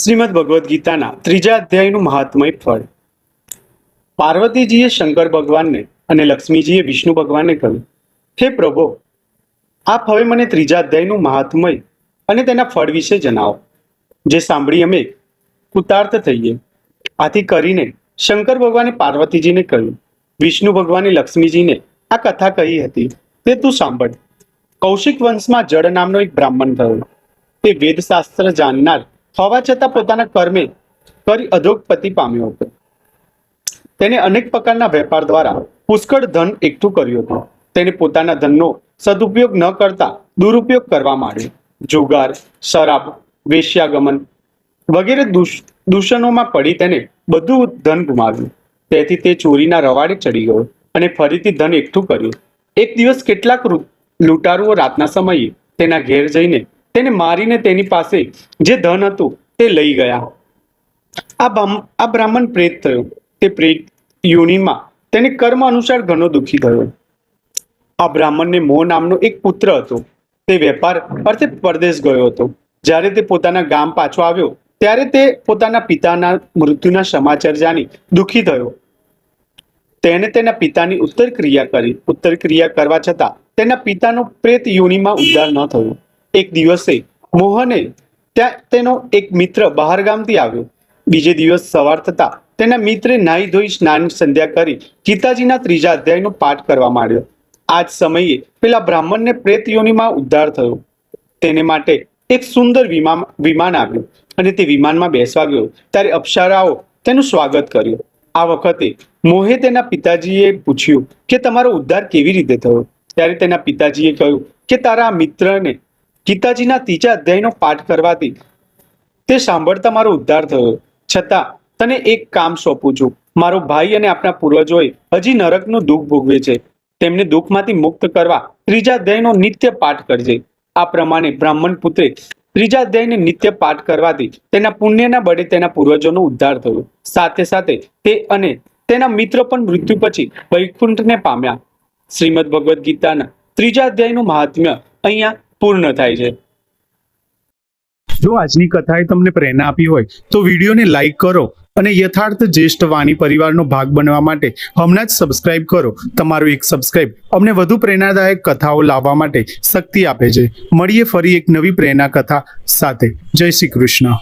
શ્રીમદ ભગવદ્ ગીતાના 3જા અધ્યાયનું મહાત્મય ફળ. પાર્વતીજીએ શંકર ભગવાનને અને લક્ષ્મીજીએ વિષ્ણુ ભગવાનને કહ્યું, હે પ્રભુ, આપ હવે મને 3જા અધ્યાયનું મહાત્મય અને તેના ફળ વિશે જણાવો, જે સાંભળી અમે કૃતાર્થ થઈએ. આથી કરીને શંકર ભગવાને પાર્વતીજીને કહ્યું, વિષ્ણુ ભગવાને લક્ષ્મીજીને આ કથા કહી હતી તે તું સાંભળ. કૌશિક વંશમાં જળ નામનો એક બ્રાહ્મણ થયો. તે વેદશાસ્ત્ર જાણનાર હોવા છતાં પોતાના કર્મે કરી અધોગતિ પામ્યો હતો. તેને અનેક પ્રકારના વેપાર દ્વારા પુષ્કળ ધન એકઠું કર્યું હતું. તેને પોતાના ધનનો સદુપયોગ ન કરતા દુરુપયોગ કરવા માંડ્યો. જુગાર, શરાબ, વેશ્યાગમન વગેરે દૂષણોમાં પડી તેને બધું ધન ગુમાવ્યું. તેથી તે ચોરીના રવાડે ચડી ગયો અને ફરીથી ધન એકઠું કર્યું. એક દિવસ કેટલાક લૂંટારુઓ રાતના સમયે તેના ઘેર જઈને તેને મારીને તેની પાસે જે ધન હતું તે લઈ ગયા. આ બ્રાહ્મણ પ્રેત થયો. તે પ્રેત યોનિમાં તેને કર્મ અનુસાર ઘણો દુઃખી થયો. આ બ્રાહ્મણને મોહ નામનો એક પુત્ર હતો. તે વેપાર અર્થે પરદેશ ગયો હતો. જ્યારે તે પોતાના ગામ પાછો આવ્યો ત્યારે તે પોતાના પિતાના મૃત્યુના સમાચાર જાણી દુઃખી થયો. તેને તેના પિતાની ઉત્તર ક્રિયા કરી. ઉત્તર ક્રિયા કરવા છતાં તેના પિતાનો પ્રેત યોનિમાં ઉદ્ધાર ન થયો. એક દિવસે મોહને ત્યાં તેનો એક મિત્ર બહાર ગામથી આવ્યો. બીજે દિવસ સવાર થતા તેના મિત્રે નાહી ધોઈ સ્નાન સંધ્યા કરી ગીતાજીના 3જા અધ્યાયનો પાઠ કરવા માંડ્યો. આ જ સમયે પેલા બ્રાહ્મણને પ્રેત યોનિમાં ઉદ્ધાર થયો. તેને માટે એક સુંદર વિમાન આવ્યું અને તે વિમાનમાં બેસવા ગયો ત્યારે અપ્સરાઓ તેનું સ્વાગત કર્યું. આ વખતે મોહે તેના પિતાજીએ પૂછ્યું કે તમારો ઉદ્ધાર કેવી રીતે થયો? ત્યારે તેના પિતાજીએ કહ્યું કે તારા મિત્રને ગીતાજીના 3જા અધ્યાયનો પાઠ કરવાથી તે સાંભળતા મારો ઉદ્ધાર થયો. છતાં તને એક કામ સોંપું છું. મારો ભાઈ અને આપણા પૂર્વજોએ હજી નરકનું દુઃખ ભોગવે છે. તેમને દુઃખમાંથી મુક્ત કરવા 3જા અધ્યાયનો નિત્ય પાઠ કરજે. આ પ્રમાણે બ્રાહ્મણ પુત્રે 3જા અધ્યાયને નિત્ય પાઠ કરવાથી તેના પુણ્યના બળે તેના પૂર્વજોનો ઉદ્ધાર થયો. સાથે સાથે તે અને તેના મિત્ર પણ મૃત્યુ પછી વૈકુંઠને પામ્યા. શ્રીમદ ભગવદ્ ગીતાના 3જા અધ્યાયનું મહાત્મ્ય અહીંયા પૂર્ણ થાય છે. જો આજની કથાએ તમને પ્રેરણા આપી હોય તો વિડીયોને લાઈક કરો અને યથાર્થ જ્યેષ્ઠ વાણી પરિવારનો ભાગ બનવા માટે હમણાં જ સબસ્ક્રાઇબ કરો. તમારું એક સબસ્ક્રાઇબ અમને વધુ પ્રેરણાદાયક કથાઓ લાવવા માટે શક્તિ આપે છે. મળીએ ફરી એક નવી પ્રેરણા કથા સાથે. જય શ્રી કૃષ્ણ.